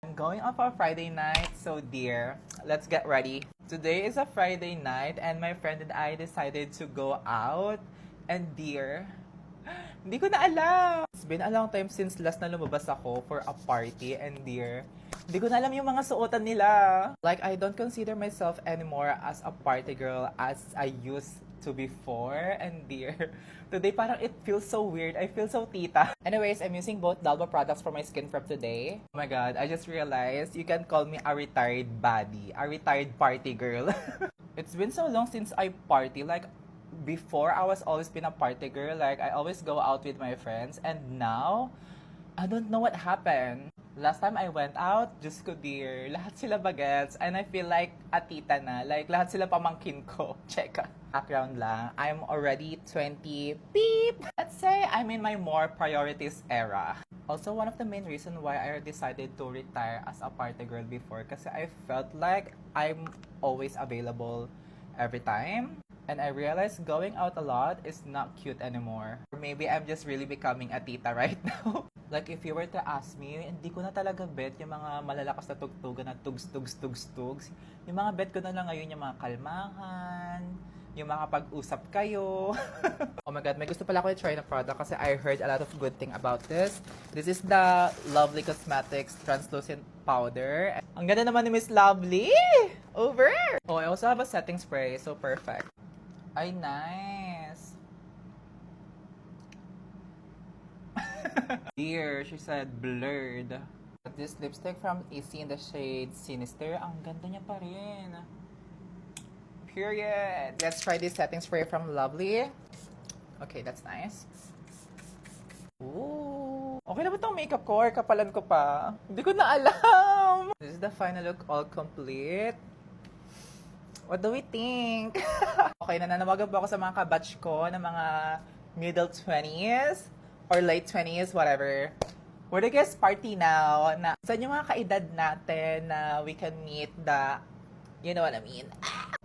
I'm going out for a Friday night, so dear, let's get ready. Today is a Friday night and my friend and I decided to go out. And dear, hindi ko na alam. It's been a long time since last na lumabas ako for a party and dear, hindi ko na alam yung mga suotan nila. Like, I don't consider myself anymore as a party girl as I used to before. And dear, today parang it feels so weird. I feel so tita. Anyways, I'm using both Dalba products for my skin prep today. Oh my god, I just realized you can call me a retired baddie, a retired party girl. It's been so long since I party. Like, before I was always been a party girl. Like, I always go out with my friends. And now, I don't know what happened. Last time I went out, just ko dear, lahat sila bagets. And I feel like a tita na. Like, lahat sila pamangkin ko. Check. Background lang. I'm already 20. Beep! Let's say I'm in my more priorities era. Also, one of the main reasons why I decided to retire as a party girl before kasi I felt like I'm always available every time. And I realized going out a lot is not cute anymore. Or maybe I'm just really becoming a tita right now. Like, if you were to ask me, hindi ko na talaga bet yung mga malalakas na tugtugan na tugs. Yung mga bet ko na lang ngayon yung mga kalmahan, yung mga pag-usap kayo. Oh my god, may gusto pala ako i-try na product kasi I heard a lot of good thing about this. This is the Lovely Cosmetics Translucent Powder. Ang ganda naman ni Miss Lovely! Over! Oh, I also have a setting spray, so perfect. Ay, nice. Dear, she said blurred. This lipstick from Issey in the shade Sinister. Ang ganda niya pa rin. Period. Let's try this setting spray from Lovely. Okay, that's nice. Ooh. Okay na ba itong makeup ko or kapalan ko pa? Hindi ko na alam. This is the final look, all complete. What do we think? Okay, nananawagan po ako sa mga kabatch ko na mga middle 20s or late 20s, whatever. We're the guest party now. Na, saan yung mga kaedad natin na we can meet the, you know what I mean?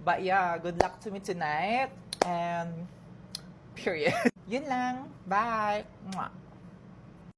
But yeah, good luck to me tonight. And period. Yun lang. Bye. Mwah.